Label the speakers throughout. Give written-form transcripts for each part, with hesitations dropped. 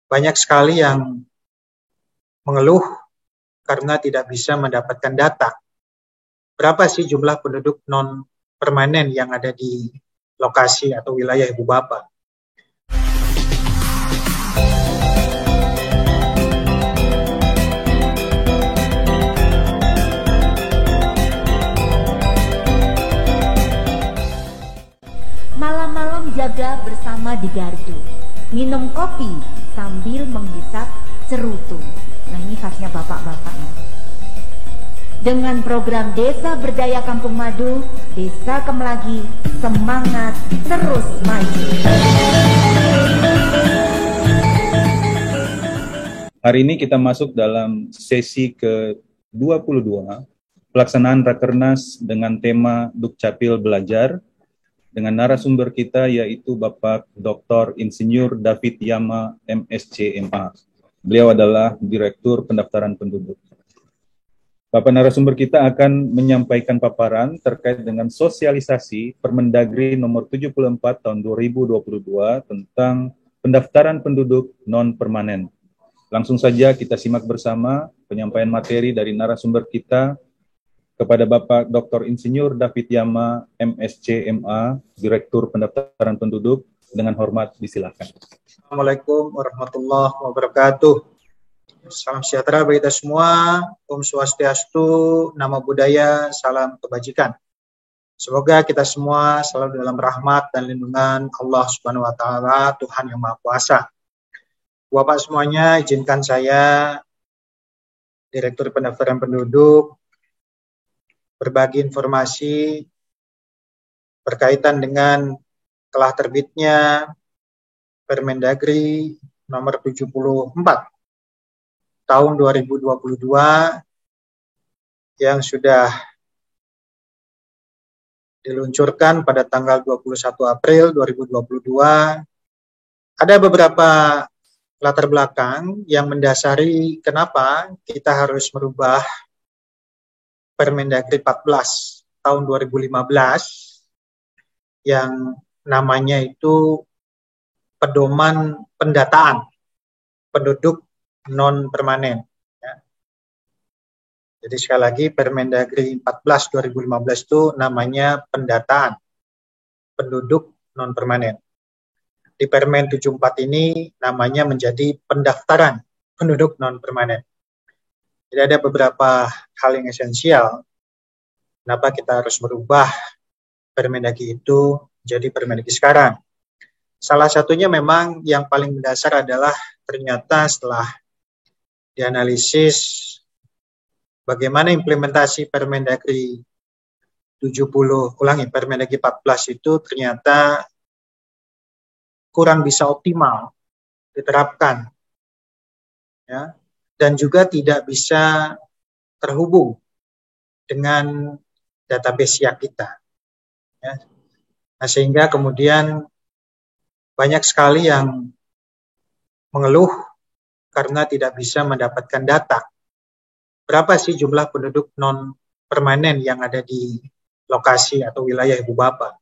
Speaker 1: Banyak sekali yang mengeluh karena tidak bisa mendapatkan data. Berapa sih jumlah penduduk non-permanen yang ada di lokasi atau wilayah Ibu Bapak?
Speaker 2: Malam-malam jaga bersama di gardu, minum kopi sambil menghisap cerutu. Nah, ini khasnya bapak-bapak nih. Dengan program Desa Berdaya Kampung Madu, Desa Kemlagi semangat terus maju.
Speaker 3: Hari ini kita masuk dalam sesi ke-22, pelaksanaan Rakernas dengan tema Dukcapil Belajar, dengan narasumber kita yaitu Bapak Dr. Insinyur David Yama, MSc MA. Beliau adalah Direktur Pendaftaran Penduduk. Bapak narasumber kita akan menyampaikan paparan terkait dengan sosialisasi Permendagri nomor 74 tahun 2022 tentang pendaftaran penduduk non-permanen. Langsung saja kita simak bersama penyampaian materi dari narasumber kita kepada Bapak Dr. Insinyur David Yama, MSc MA, Direktur Pendaftaran Penduduk. Dengan hormat disilakan.
Speaker 1: Assalamualaikum warahmatullahi wabarakatuh. Salam sejahtera bagi kita semua. Om Swastiastu, Namo Buddhaya, salam kebajikan. Semoga kita semua selalu dalam rahmat dan lindungan Allah Subhanahu wa taala, Tuhan yang Maha Kuasa. Bapak semuanya, izinkan saya, Direktur Pendaftaran Penduduk, berbagi informasi berkaitan dengan telah terbitnya Permendagri nomor 74 tahun 2022 yang sudah diluncurkan pada tanggal 21 April 2022. Ada beberapa latar belakang yang mendasari kenapa kita harus merubah Permendagri 14 tahun 2015 yang namanya itu Pedoman Pendataan Penduduk Non-Permanen. Ya. Jadi sekali lagi Permendagri 14 2015 itu namanya Pendataan Penduduk Non-Permanen. Di Permen 74 ini namanya menjadi Pendaftaran Penduduk Non-Permanen. Jadi ada beberapa hal yang esensial kenapa kita harus merubah Permendagri itu menjadi Permendagri sekarang. Salah satunya memang yang paling mendasar adalah ternyata setelah dianalisis bagaimana implementasi Permendagri Permendagri 14 itu ternyata kurang bisa optimal diterapkan, ya, dan juga tidak bisa terhubung dengan database SIAK kita. Ya. Nah, sehingga kemudian banyak sekali yang mengeluh karena tidak bisa mendapatkan data. Berapa sih jumlah penduduk non-permanen yang ada di lokasi atau wilayah Ibu Bapak?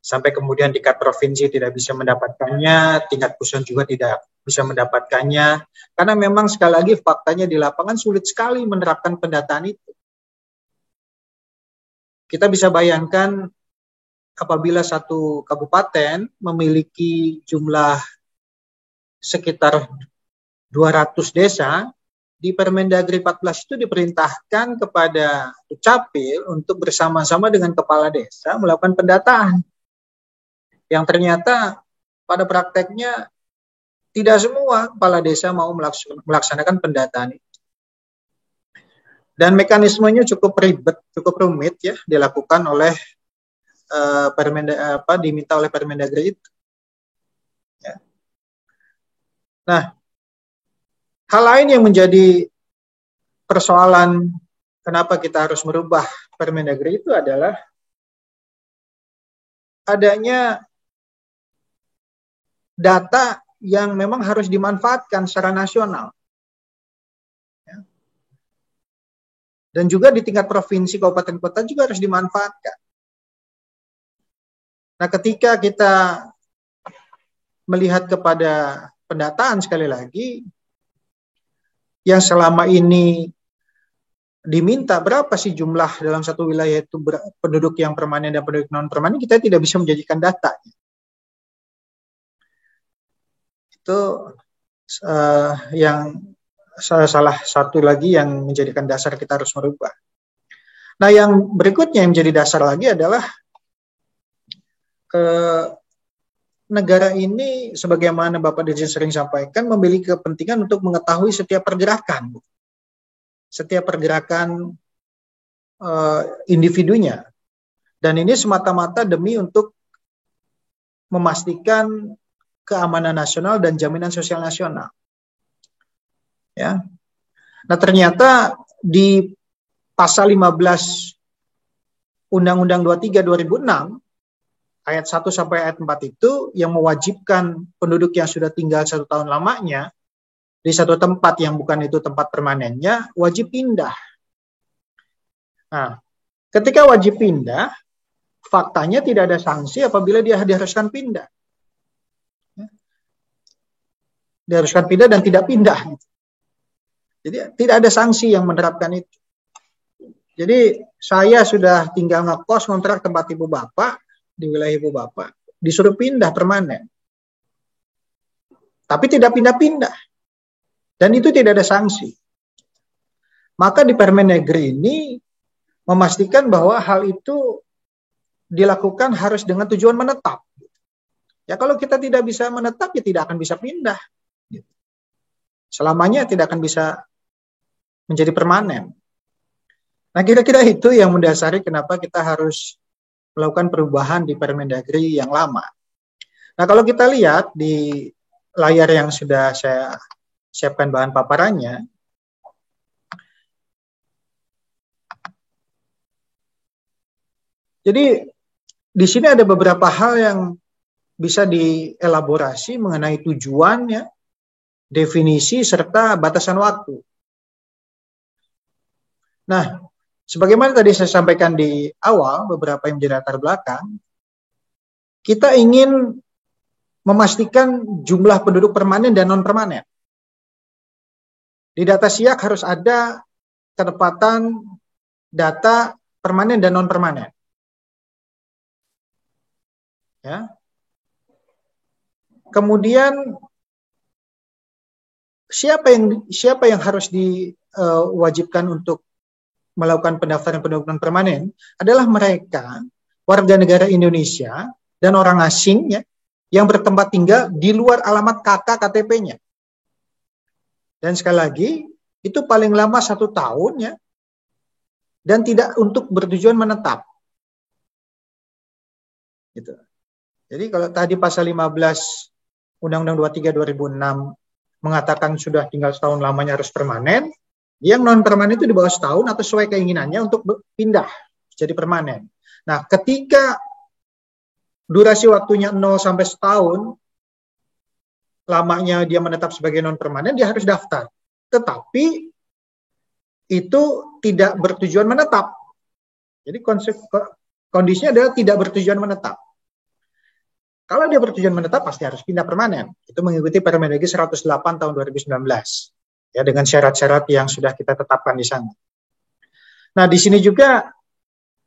Speaker 1: Sampai kemudian tingkat provinsi tidak bisa mendapatkannya, tingkat pusat juga tidak bisa mendapatkannya. Karena memang sekali lagi faktanya di lapangan sulit sekali menerapkan pendataan itu. Kita bisa bayangkan apabila satu kabupaten memiliki jumlah sekitar 200 desa, di Permendagri 14 itu diperintahkan kepada Dukcapil untuk bersama-sama dengan kepala desa melakukan pendataan. Yang ternyata pada prakteknya tidak semua kepala desa mau melaksanakan pendataan itu. Dan mekanismenya cukup ribet, cukup rumit ya dilakukan oleh diminta oleh Permendagri itu. Ya. Nah, hal lain yang menjadi persoalan kenapa kita harus merubah Permendagri itu adalah adanya data yang memang harus dimanfaatkan secara nasional. Ya. Dan juga di tingkat provinsi, kabupaten, kota juga harus dimanfaatkan. Nah, ketika kita melihat kepada pendataan sekali lagi yang selama ini diminta berapa sih jumlah dalam satu wilayah itu penduduk yang permanen dan penduduk non permanen, kita tidak bisa menjadikan data. Itu yang salah satu lagi yang menjadikan dasar kita harus merubah. Nah, yang berikutnya yang menjadi dasar lagi adalah negara ini, sebagaimana Bapak Dirjen sering sampaikan, memiliki kepentingan untuk mengetahui setiap pergerakan individunya. Dan ini semata-mata demi untuk memastikan keamanan nasional dan jaminan sosial nasional. Ya. Nah, ternyata di pasal 15 Undang-Undang 23 2006 ayat 1 sampai ayat 4 itu yang mewajibkan penduduk yang sudah tinggal 1 tahun lamanya di satu tempat yang bukan itu tempat permanennya wajib pindah. Nah, ketika wajib pindah, faktanya tidak ada sanksi apabila dia diharuskan pindah. Diharuskan pindah dan tidak pindah. Jadi tidak ada sanksi yang menerapkan itu. Jadi saya sudah tinggal ngekos kontrak tempat ibu bapak di wilayah ibu bapak, disuruh pindah permanen. Tapi tidak pindah-pindah. Dan itu tidak ada sanksi. Maka di Permendagri ini memastikan bahwa hal itu dilakukan harus dengan tujuan menetap. Ya kalau kita tidak bisa menetap, ya tidak akan bisa pindah. Selamanya tidak akan bisa menjadi permanen. Nah, kira-kira itu yang mendasari kenapa kita harus melakukan perubahan di Permendagri yang lama. Nah, kalau kita lihat di layar yang sudah saya siapkan bahan paparannya, jadi di sini ada beberapa hal yang bisa dielaborasi mengenai tujuannya, definisi, serta batasan waktu. Nah, sebagaimana tadi saya sampaikan di awal, beberapa yang menjadi latar belakang, kita ingin memastikan jumlah penduduk permanen dan non-permanen. Di data SIAK harus ada ketepatan data permanen dan non-permanen. Ya. Kemudian siapa yang harus diwajibkan untuk melakukan pendaftaran penduduk non permanen adalah mereka warga negara Indonesia dan orang asing ya, yang bertempat tinggal di luar alamat KK KTP-nya. Dan sekali lagi itu paling lama 1 tahun ya, dan tidak untuk bertujuan menetap. Gitu. Jadi kalau tadi pasal 15 Undang-Undang 23 2006 mengatakan sudah tinggal setahun lamanya harus permanen, yang non permanen itu di bawah setahun atau sesuai keinginannya untuk pindah jadi permanen. Nah, ketika durasi waktunya 0 sampai setahun, lamanya dia menetap sebagai non permanen, dia harus daftar. Tetapi itu tidak bertujuan menetap. Jadi kondisinya adalah tidak bertujuan menetap. Kalau dia bertujuan menetap pasti harus pindah permanen. Itu mengikuti Permendagri 108 tahun 2019. Ya, dengan syarat-syarat yang sudah kita tetapkan di sana. Nah, di sini juga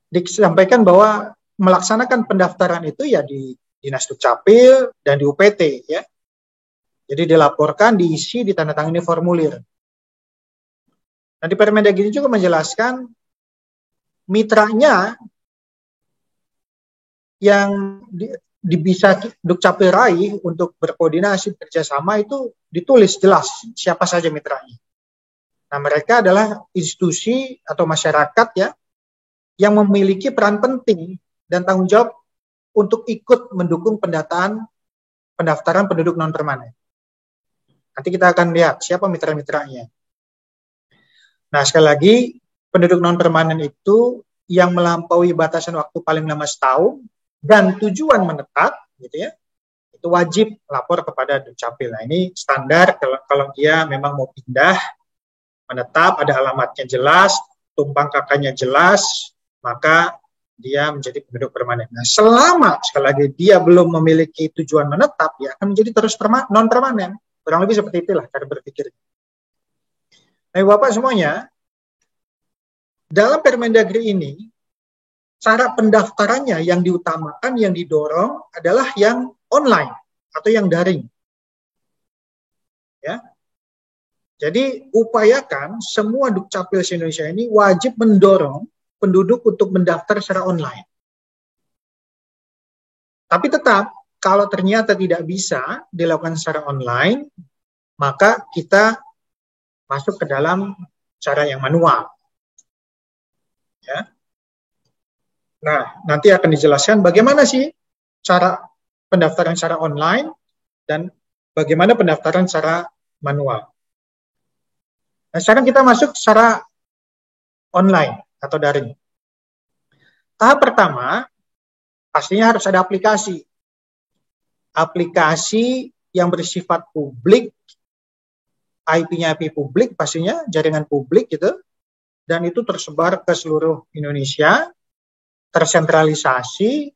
Speaker 1: disampaikan bahwa melaksanakan pendaftaran itu ya di Dinas Dukcapil dan di UPT ya. Jadi dilaporkan, diisi, ditandatangani formulir. Nah, di Permendagri juga menjelaskan mitranya yang bisa Dukcapil raih untuk berkoordinasi kerjasama itu ditulis jelas siapa saja mitranya. Nah, mereka adalah institusi atau masyarakat ya yang memiliki peran penting dan tanggung jawab untuk ikut mendukung pendaftaran penduduk non permanen. Nanti kita akan lihat siapa mitra-mitranya. Nah, sekali lagi penduduk non permanen itu yang melampaui batasan waktu paling lama setahun dan tujuan menetap, gitu ya, itu wajib lapor kepada Dukcapil. Nah, ini standar kalau dia memang mau pindah, menetap, ada alamatnya jelas, tumpang kakaknya jelas, maka dia menjadi penduduk permanen. Nah, selama sekali lagi dia belum memiliki tujuan menetap, ya akan menjadi terus non permanen. Kurang lebih seperti itulah cara berpikir. Nah, Bapak semuanya, dalam Permendagri ini, cara pendaftarannya yang diutamakan, yang didorong adalah yang online atau yang daring. Ya. Jadi upayakan semua Dukcapil se-Indonesia ini wajib mendorong penduduk untuk mendaftar secara online. Tapi tetap, kalau ternyata tidak bisa dilakukan secara online, maka kita masuk ke dalam cara yang manual. Ya. Nah, nanti akan dijelaskan bagaimana sih cara pendaftaran secara online dan bagaimana pendaftaran secara manual. Nah, sekarang kita masuk secara online atau daring. Tahap pertama, pastinya harus ada aplikasi. Aplikasi yang bersifat publik, IP-nya IP publik, pastinya jaringan publik gitu, dan itu tersebar ke seluruh Indonesia, tersentralisasi,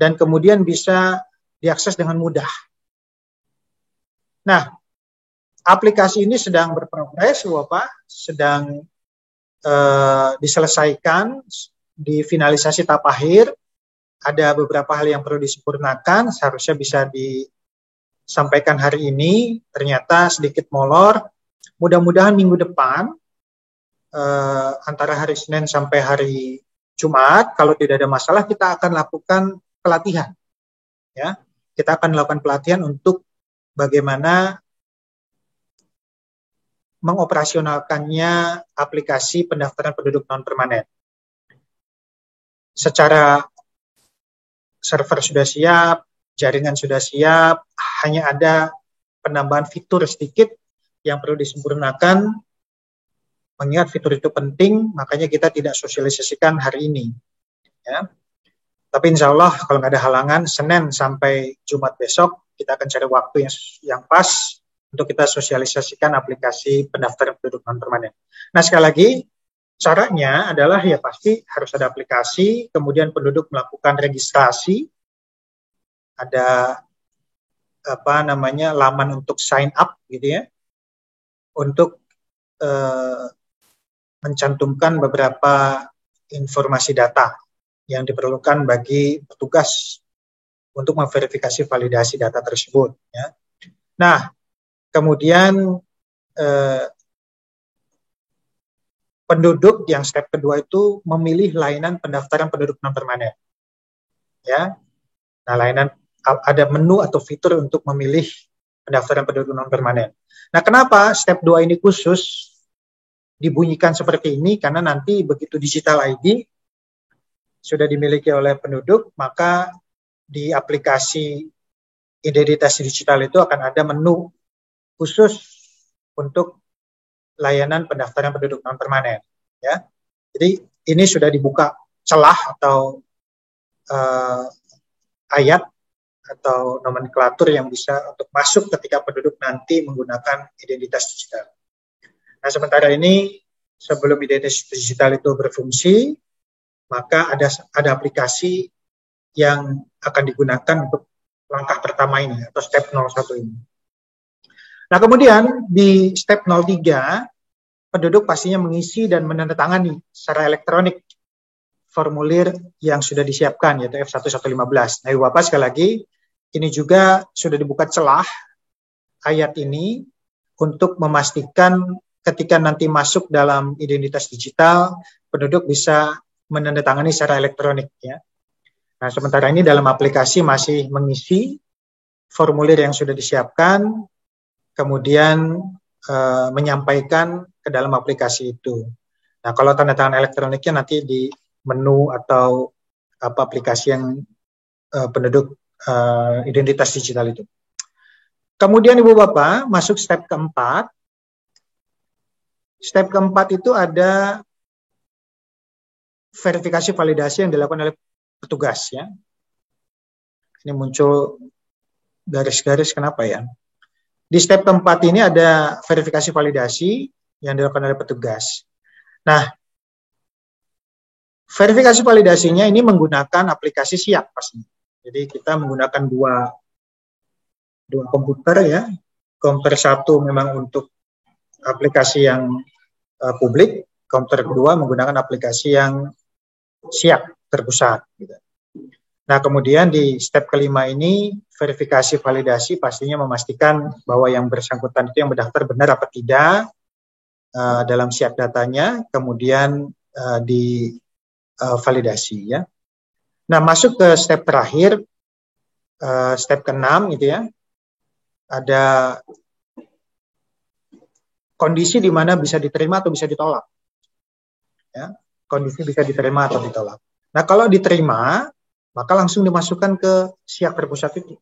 Speaker 1: dan kemudian bisa diakses dengan mudah. Nah, aplikasi ini sedang berprogres, Bapak, sedang diselesaikan, difinalisasi tahap akhir. Ada beberapa hal yang perlu disempurnakan, seharusnya bisa disampaikan hari ini, ternyata sedikit molor. Mudah-mudahan minggu depan, antara hari Senin sampai hari Jumat, kalau tidak ada masalah, kita akan lakukan pelatihan. Ya, kita akan melakukan pelatihan untuk bagaimana mengoperasionalkannya aplikasi pendaftaran penduduk non-permanen. Secara server sudah siap, jaringan sudah siap, hanya ada penambahan fitur sedikit yang perlu disempurnakan. Mengingat fitur itu penting, makanya kita tidak sosialisasikan hari ini. Ya. Tapi insya Allah kalau nggak ada halangan, Senin sampai Jumat besok, kita akan cari waktu yang pas untuk kita sosialisasikan aplikasi pendaftaran penduduk non-permanen. Nah, sekali lagi, caranya adalah ya pasti harus ada aplikasi, kemudian penduduk melakukan registrasi, ada laman untuk sign up gitu ya, untuk mencantumkan beberapa informasi data yang diperlukan bagi petugas untuk memverifikasi validasi data tersebut. Ya. Nah, kemudian penduduk yang step kedua itu memilih layanan pendaftaran penduduk non-permanen. Ya. Nah, layanan ada menu atau fitur untuk memilih pendaftaran penduduk non-permanen. Nah, kenapa step 2 ini khusus dibunyikan seperti ini? Karena nanti begitu digital ID sudah dimiliki oleh penduduk, maka di aplikasi identitas digital itu akan ada menu khusus untuk layanan pendaftaran penduduk non-permanen. Ya. Jadi ini sudah dibuka celah atau ayat atau nomenklatur yang bisa untuk masuk ketika penduduk nanti menggunakan identitas digital. Nah, sementara ini sebelum identitas digital itu berfungsi, maka ada aplikasi yang akan digunakan untuk langkah pertama ini atau step 01 ini. Nah, kemudian di step 03, penduduk pastinya mengisi dan menandatangani secara elektronik formulir yang sudah disiapkan, yaitu F1115. Nah, Ibu Bapak sekali lagi, ini juga sudah dibuka celah ayat ini untuk memastikan ketika nanti masuk dalam identitas digital, penduduk bisa menandatangani secara elektronik. Ya. Nah, sementara ini dalam aplikasi masih mengisi formulir yang sudah disiapkan, kemudian menyampaikan ke dalam aplikasi itu. Nah, kalau tanda tangan elektroniknya nanti di menu atau aplikasi yang penduduk identitas digital itu. Kemudian Ibu Bapak masuk step keempat. Step keempat itu ada verifikasi validasi yang dilakukan oleh petugas ya. Ini muncul garis-garis kenapa ya? Di step keempat ini ada verifikasi validasi yang dilakukan oleh petugas. Nah, verifikasi validasinya ini menggunakan aplikasi siap pastinya. Jadi kita menggunakan dua komputer ya, komputer 1 memang untuk aplikasi yang publik, komputer kedua menggunakan aplikasi yang siap terpusat. Gitu. Nah, kemudian di step kelima ini, verifikasi validasi pastinya memastikan bahwa yang bersangkutan itu yang mendaftar benar apa tidak dalam siap datanya, kemudian di validasi ya. Nah, masuk ke step terakhir, step ke-6 gitu ya. Ada kondisi di mana bisa diterima atau bisa ditolak. Ya, kondisi bisa diterima atau ditolak. Nah, kalau diterima, maka langsung dimasukkan ke siap terpusat itu.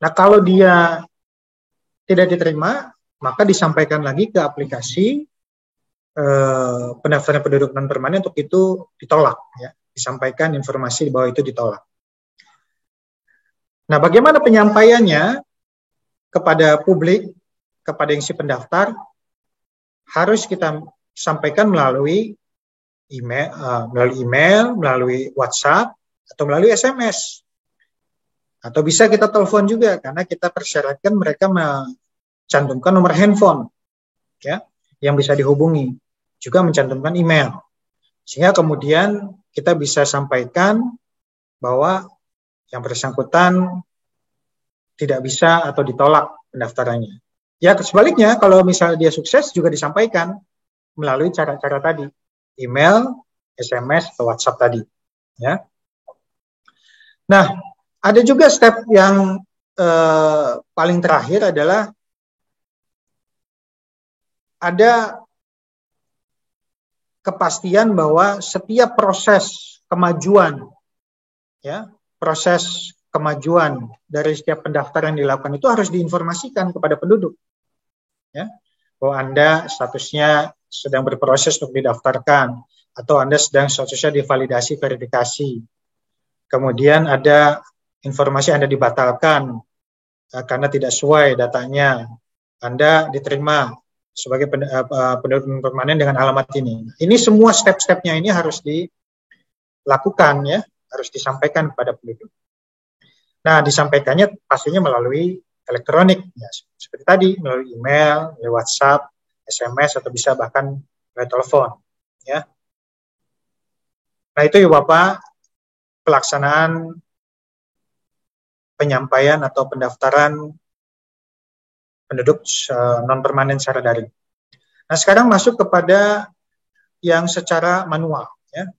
Speaker 1: Nah, kalau dia tidak diterima, maka disampaikan lagi ke aplikasi pendaftaran penduduk non permanen untuk itu ditolak. Ya. Disampaikan informasi bahwa itu ditolak. Nah, bagaimana penyampaiannya kepada publik, kepada yang si pendaftar, harus kita sampaikan melalui email, melalui WhatsApp, atau melalui SMS. Atau bisa kita telepon juga, karena kita persyaratkan mereka mencantumkan nomor handphone ya, yang bisa dihubungi. Juga mencantumkan email. Sehingga kemudian kita bisa sampaikan bahwa yang bersangkutan tidak bisa atau ditolak pendaftarannya. Ya, sebaliknya kalau misalnya dia sukses juga disampaikan melalui cara-cara tadi. Email, SMS, atau WhatsApp tadi. Ya. Nah, ada juga step yang paling terakhir adalah ada kepastian bahwa setiap proses kemajuan, ya, proses kemajuan dari setiap pendaftaran yang dilakukan itu harus diinformasikan kepada penduduk. Ya, bahwa Anda statusnya sedang berproses untuk didaftarkan, atau Anda sedang statusnya divalidasi verifikasi. Kemudian ada informasi Anda dibatalkan karena tidak sesuai datanya. Anda diterima sebagai penduduk permanen dengan alamat ini. Ini semua step-stepnya ini harus dilakukan ya, harus disampaikan kepada penduduk. Nah, disampaikannya pastinya melalui elektronik, ya, seperti tadi melalui email, melalui WhatsApp, SMS, atau bisa bahkan melalui telepon. Ya. Nah, itu ya Bapak, pelaksanaan penyampaian atau pendaftaran penduduk non-permanen secara daring. Nah, sekarang masuk kepada yang secara manual. Ya.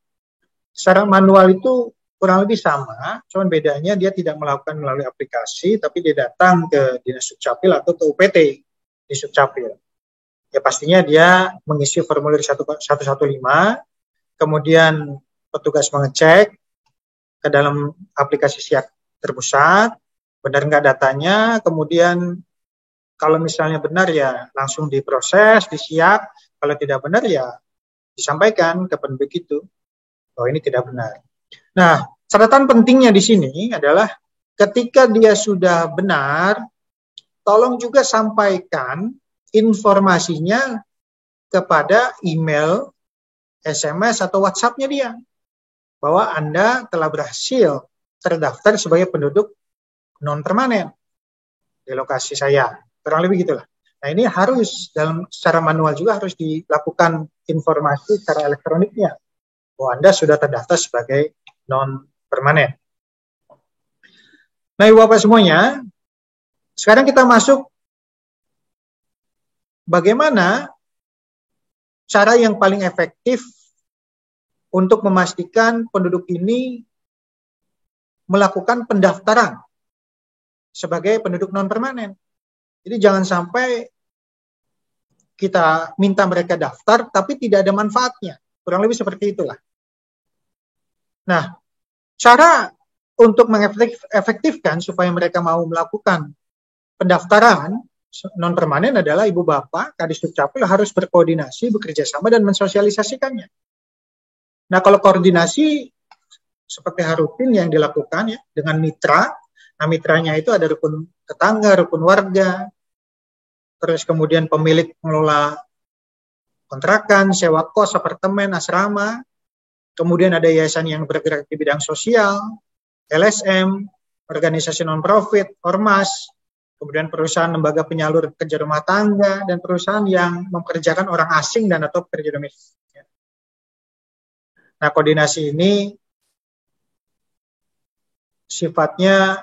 Speaker 1: Secara manual itu kurang lebih sama, cuman bedanya dia tidak melakukan melalui aplikasi, tapi dia datang ke Dinas Dukcapil atau ke UPT di Dukcapil. Ya pastinya dia mengisi formulir 115, kemudian petugas mengecek ke dalam aplikasi siap terpusat, benar nggak datanya, kemudian kalau misalnya benar ya langsung diproses, disiap, kalau tidak benar ya disampaikan ke penduduk itu bahwa ini tidak benar. Nah, catatan pentingnya di sini adalah ketika dia sudah benar, tolong juga sampaikan informasinya kepada email, SMS, atau WhatsApp-nya dia. Bahwa Anda telah berhasil terdaftar sebagai penduduk non-permanen di lokasi saya. Kurang lebih gitulah. Nah, ini harus secara manual juga harus dilakukan informasi secara elektroniknya. Bahwa Anda sudah terdaftar sebagai non-permanen. Nah, Ibu Bapak semuanya, sekarang kita masuk bagaimana cara yang paling efektif untuk memastikan penduduk ini melakukan pendaftaran sebagai penduduk non-permanen. Jadi jangan sampai kita minta mereka daftar tapi tidak ada manfaatnya. Kurang lebih seperti itulah. Nah, cara untuk mengefektifkan supaya mereka mau melakukan pendaftaran non-permanen adalah Ibu Bapak, Kadis Dukcapil harus berkoordinasi, bekerja sama, dan mensosialisasikannya. Nah, kalau koordinasi seperti rutin yang dilakukan ya dengan mitra. Nah, mitranya itu ada rukun tetangga, rukun warga, terus kemudian pemilik pengelola kontrakan, sewa kos, apartemen, asrama. Kemudian ada yayasan yang bergerak di bidang sosial, LSM, organisasi non-profit, ormas, kemudian perusahaan lembaga penyalur kerja rumah tangga, dan perusahaan yang mempekerjakan orang asing dan atau pekerja domestik. Nah, koordinasi ini sifatnya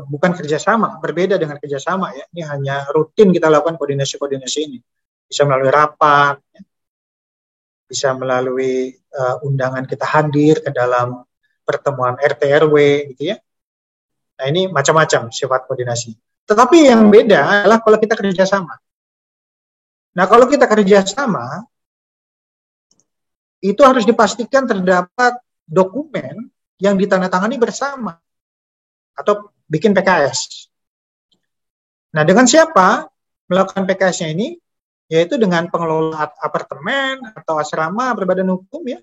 Speaker 1: bukan kerjasama, berbeda dengan kerjasama ya. Ini hanya rutin kita lakukan koordinasi ini. Bisa melalui rapat, ya. Bisa melalui undangan kita hadir ke dalam pertemuan RT RW gitu ya. Nah, ini macam-macam sifat koordinasi. Tetapi yang beda adalah kalau kita kerjasama. Nah, kalau kita kerjasama itu harus dipastikan terdapat dokumen yang ditandatangani bersama atau bikin PKS. Nah, dengan siapa melakukan PKS-nya ini? Yaitu dengan pengelola apartemen atau asrama berbadan hukum ya.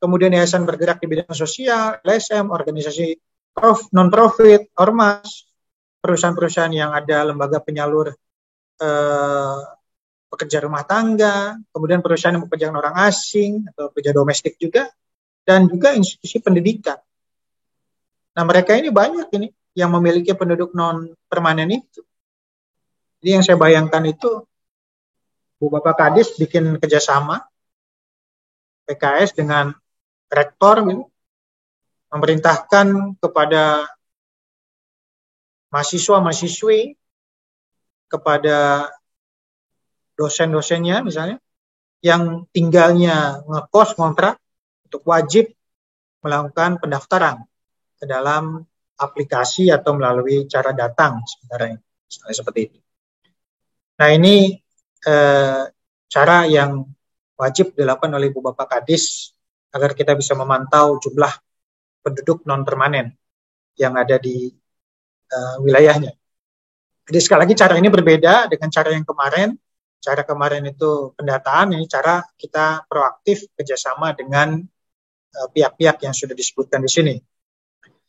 Speaker 1: Kemudian yayasan bergerak di bidang sosial, LSM, organisasi non-profit, ormas, perusahaan-perusahaan yang ada lembaga penyalur pekerja rumah tangga, kemudian perusahaan yang mempekerjakan orang asing atau pekerja domestik juga, dan juga institusi pendidikan. Nah, mereka ini banyak ini yang memiliki penduduk non-permanen itu. Jadi yang saya bayangkan itu, Bu Bapak Kadis bikin kerjasama PKS dengan rektor, gitu, memerintahkan kepada mahasiswa-mahasiswi, kepada dosen-dosennya misalnya, yang tinggalnya ngekos kontrak, untuk wajib melakukan pendaftaran ke dalam aplikasi atau melalui cara datang sebenarnya, misalnya seperti itu. Nah, ini cara yang wajib dilakukan oleh Ibu Bapak Kadis agar kita bisa memantau jumlah penduduk non-permanen yang ada di wilayahnya. Jadi sekali lagi cara ini berbeda dengan cara yang kemarin. Cara kemarin itu pendataan, ini cara kita proaktif kerjasama dengan pihak-pihak yang sudah disebutkan di sini.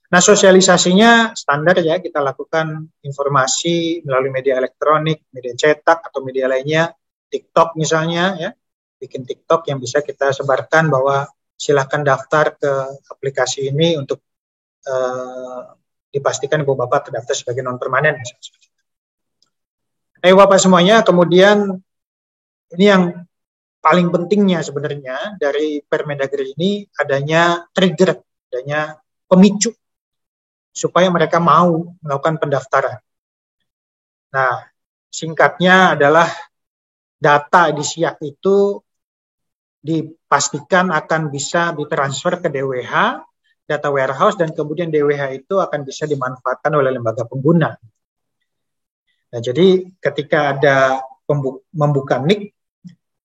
Speaker 1: Nah, sosialisasinya standar ya, kita lakukan informasi melalui media elektronik, media cetak atau media lainnya, TikTok misalnya ya, bikin TikTok yang bisa kita sebarkan bahwa silahkan daftar ke aplikasi ini untuk dipastikan Ibu Bapak terdaftar sebagai non-permanen. Bapak semuanya, kemudian ini yang paling pentingnya sebenarnya dari Permendagri ini adanya trigger, adanya pemicu supaya mereka mau melakukan pendaftaran. Nah, singkatnya adalah data di SIAK itu dipastikan akan bisa ditransfer ke DWH, data warehouse, dan kemudian DWH itu akan bisa dimanfaatkan oleh lembaga pengguna. Nah, jadi ketika ada membuka NIK,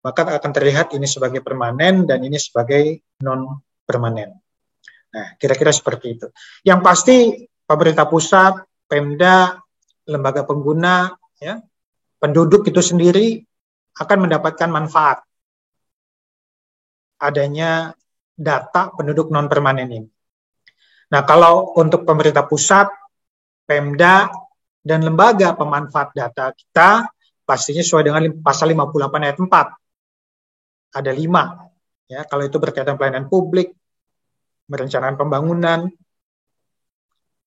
Speaker 1: maka akan terlihat ini sebagai permanen dan ini sebagai non-permanen. Nah, kira-kira seperti itu. Yang pasti pemerintah pusat, Pemda, lembaga pengguna, ya, penduduk itu sendiri akan mendapatkan manfaat adanya data penduduk non-permanen ini. Nah, kalau untuk pemerintah pusat, Pemda, dan lembaga pemanfaat data kita, pastinya sesuai dengan pasal 58 ayat 4. Ada 5. Ya, kalau itu berkaitan pelayanan publik, perencanaan pembangunan,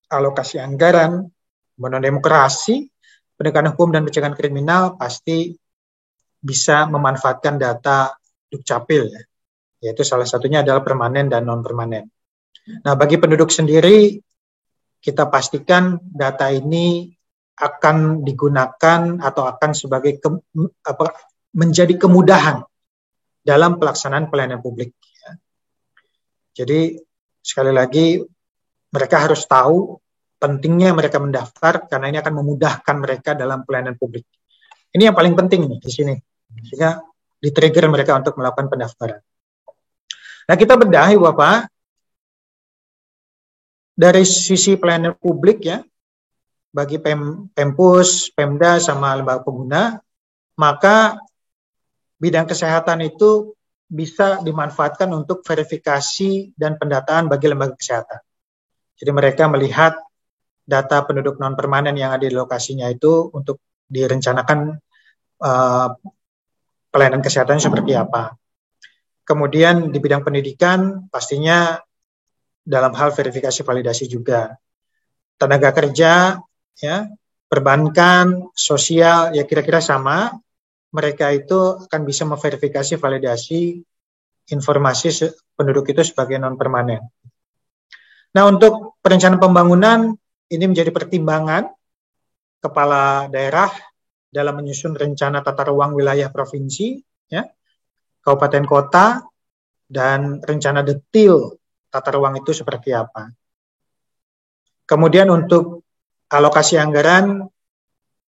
Speaker 1: alokasi anggaran, pembangunan demokrasi, penegakan hukum dan pencegahan kriminal, pasti bisa memanfaatkan data Dukcapil, ya. Yaitu salah satunya adalah permanen dan non-permanen. Nah, bagi penduduk sendiri, kita pastikan data ini akan digunakan atau akan sebagai menjadi kemudahan dalam pelaksanaan pelayanan publik. Ya. Jadi, sekali lagi, mereka harus tahu pentingnya mereka mendaftar karena ini akan memudahkan mereka dalam pelayanan publik. Ini yang paling penting nih di sini, sehingga di-trigger mereka untuk melakukan pendaftaran. Nah, kita bedah, Ibu Bapak, dari sisi pelayanan publik ya, bagi Pempus, Pemda, sama lembaga pengguna, maka bidang kesehatan itu bisa dimanfaatkan untuk verifikasi dan pendataan bagi lembaga kesehatan. Jadi mereka melihat data penduduk non-permanen yang ada di lokasinya itu untuk direncanakan pelayanan kesehatan seperti apa. Kemudian di bidang pendidikan pastinya dalam hal verifikasi validasi juga. Tenaga kerja, ya, perbankan, sosial, ya kira-kira sama. Mereka itu akan bisa memverifikasi validasi informasi penduduk itu sebagai non-permanen. Nah, untuk perencanaan pembangunan, ini menjadi pertimbangan kepala daerah dalam menyusun rencana tata ruang wilayah provinsi, ya, kabupaten kota, dan rencana detail tata ruang itu seperti apa. Kemudian untuk alokasi anggaran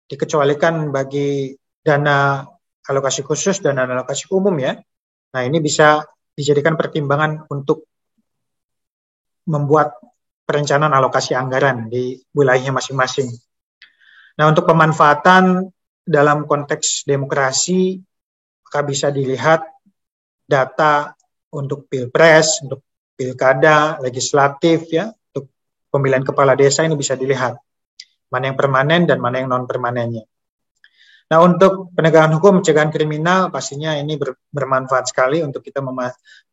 Speaker 1: dikecualikan bagi dana alokasi khusus dan dana alokasi umum, ya. Nah, ini bisa dijadikan pertimbangan untuk membuat perencanaan alokasi anggaran di wilayahnya masing-masing. Nah, untuk pemanfaatan dalam konteks demokrasi, maka bisa dilihat data untuk pilpres, untuk pilkada, legislatif, ya, untuk pemilihan kepala desa ini bisa dilihat mana yang permanen dan mana yang non-permanennya. Nah, untuk penegakan hukum, pencegahan kriminal, pastinya ini bermanfaat sekali untuk kita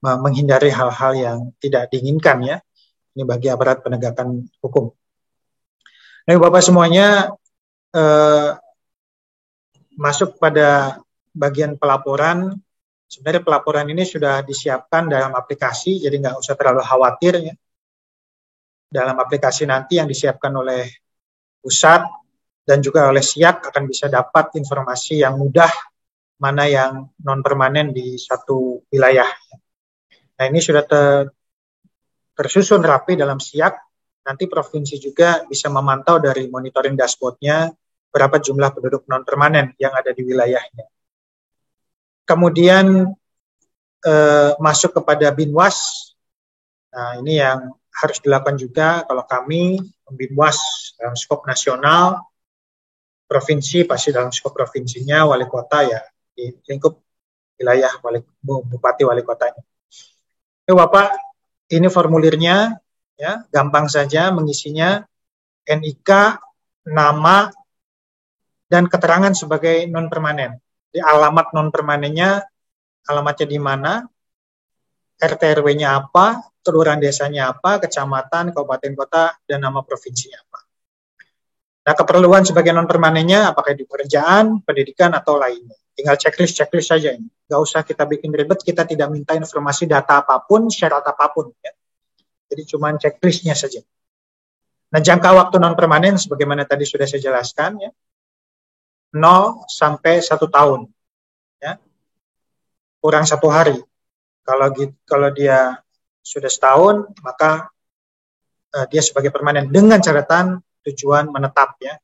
Speaker 1: menghindari hal-hal yang tidak diinginkan, ya. Ini bagi aparat penegakan hukum. Nah, Bapak semuanya, masuk pada bagian pelaporan. Sebenarnya pelaporan ini sudah disiapkan dalam aplikasi, jadi nggak usah terlalu khawatir, ya. Dalam aplikasi nanti yang disiapkan oleh pusat dan juga oleh SIAK akan bisa dapat informasi yang mudah mana yang non-permanen di satu wilayah. Nah, ini sudah tersusun rapi dalam SIAK. Nanti provinsi juga bisa memantau dari monitoring dashboard-nya berapa jumlah penduduk non-permanen yang ada di wilayahnya. Kemudian masuk kepada Binwas. Nah, ini yang harus dilakukan juga kalau kami Binwas dalam skop nasional, provinsi pasti dalam skop provinsinya, wali kota ya di lingkup wilayah bupati wali kotanya. Bapak, ini formulirnya, ya, gampang saja mengisinya, NIK, nama, dan keterangan sebagai non-permanen. Di alamat non-permanennya, alamatnya di mana, RT RW-nya apa, kelurahan desanya apa, kecamatan, kabupaten kota, dan nama provinsinya apa. Nah, keperluan sebagai non-permanennya apakah di pekerjaan, pendidikan, atau lainnya. Tinggal checklist saja ini. Nggak usah kita bikin ribet, kita tidak minta informasi data apapun, syarat apapun, ya. Jadi cuma checklistnya saja. Nah, jangka waktu non-permanen sebagaimana tadi sudah saya jelaskan, ya, 0 sampai 1 tahun, ya, kurang 1 hari. Kalau dia sudah setahun, maka dia sebagai permanen dengan catatan tujuan menetap, ya.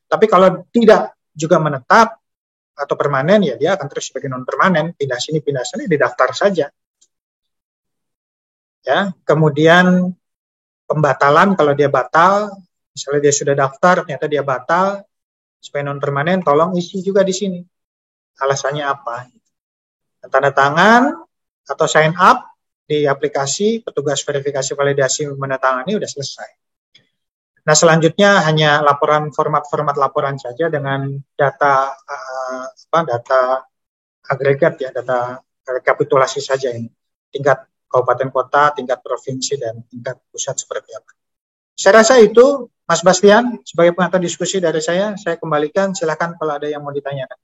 Speaker 1: Tapi kalau tidak juga menetap atau permanen, ya dia akan terus sebagai non permanen, pindah sini pindah sana, didaftar saja. Ya, kemudian pembatalan kalau dia batal, misalnya dia sudah daftar ternyata dia batal supaya non permanen, tolong isi juga di sini alasannya apa. Tanda tangan atau sign up di aplikasi, petugas verifikasi validasi menandatangani, udah selesai. Nah, selanjutnya hanya format laporan saja dengan data data agregat, ya, data rekapitulasi saja ini. Tingkat kabupaten kota, tingkat provinsi, dan tingkat pusat seperti apa. Saya rasa itu, Mas Bastian, sebagai pengantar diskusi dari saya kembalikan, silakan kalau ada yang mau ditanyakan.